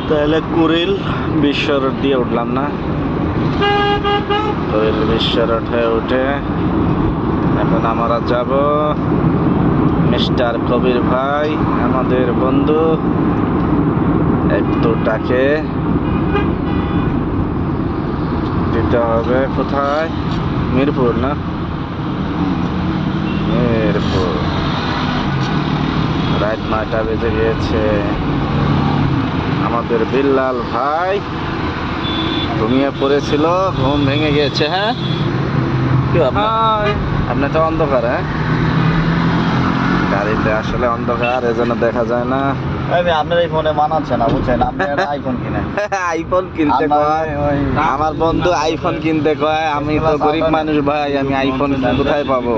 তাহলে কুড়িল বিশ্ব রোড দিয়ে উঠলাম না, কুড়িল বিশ্ব রোড হয়ে উঠে এখন আমরা যাব মিস্টার কবির ভাই আমাদের বন্ধু একটু টাকে দিতে হবে। কোথায়? মিরপুর না? মিরপুর। রাত 9টা বেজে গিয়েছে। আমাদের বিল্লাল ভাই ঘুমিয়ে পড়েছিল, ঘুম ভেঙে গিয়েছে। হ্যাঁ কি আপনার তো অন্ধকার? হ্যাঁ গাড়িতে আসলে অন্ধকার, এজন্য দেখা যায় না। আপনার এই ফোনে মানাচ্ছে না, বুঝছেন? আপনি একটা আইফোন কিনেন। আইফোন কিনতে কয়, আমার বন্ধু আইফোন কিনতে কয়, আমি তো গরিব মানুষ ভাই, আমি আইফোন কোথায় পাবো?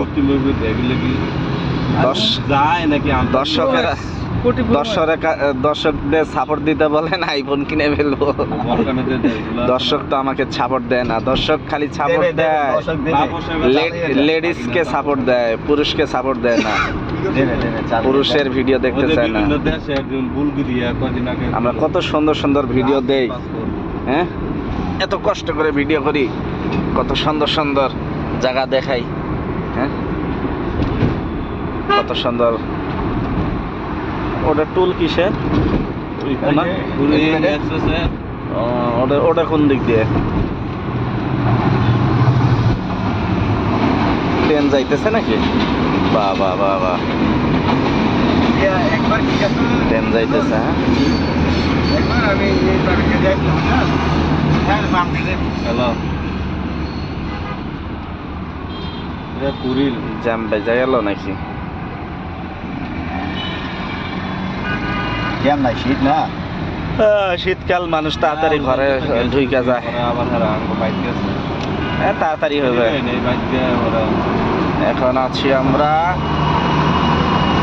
দর্শকদের সাপোর্ট দিতে বলেন, আইফোন কিনে ফেলবো। দর্শক তো আমাকে সাপোর্ট দেয় না, দর্শক খালি সাপোর্ট দেয় লেডিসকে সাপোর্ট দেয়, পুরুষকে সাপোর্ট দেয় না। পুরুষের ভিডিও দেখতে চায় না। আমরা কত সুন্দর সুন্দর ভিডিও দেই, হ্যাঁ এত কষ্ট করে ভিডিও করি, কত সুন্দর সুন্দর জায়গা দেখাই, হ্যাঁ কত সুন্দর। ওটা টুল কিসের? ওটা কোন দিক দিয়ে? ট্রেন যাইতেছে নাকি? বাহ বাহ বাহ বাহ, ট্রেন যাইতেছে। হ্যালো কুড়িল জ্যাম বেজা গেল নাকি? জ্যাম নাই, শীত না? শীতকাল, মানুষ তাড়াতাড়ি ঘরে ঢুকে যায়। হ্যাঁ তাড়াতাড়ি হবে। এখন আছি আমরা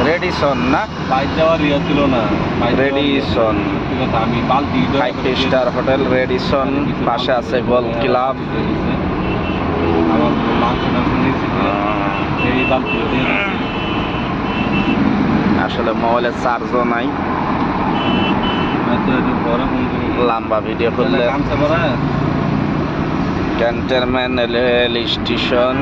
রেডিসন না? বাইক যাওয়ার ইয়ে ছিল না, রেডিসন আমি বালতি 5 স্টার হোটেল রেডিসন, পাশে আছে গোল্ফ ক্লাব। আসলে মোবাইলের চার্জও নাই, লম্বা ভিডিও করলে। ক্যান্টনমেন্ট রেল স্টেশন,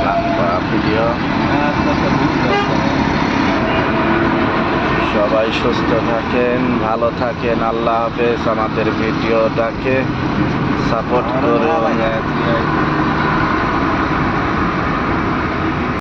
লম্বা ভিডিও। সবাই সুস্থ থাকেন, ভালো থাকেন, আল্লাহ হাফেজ। আমাদের ভিডিওটাকে সাপোর্ট করুন।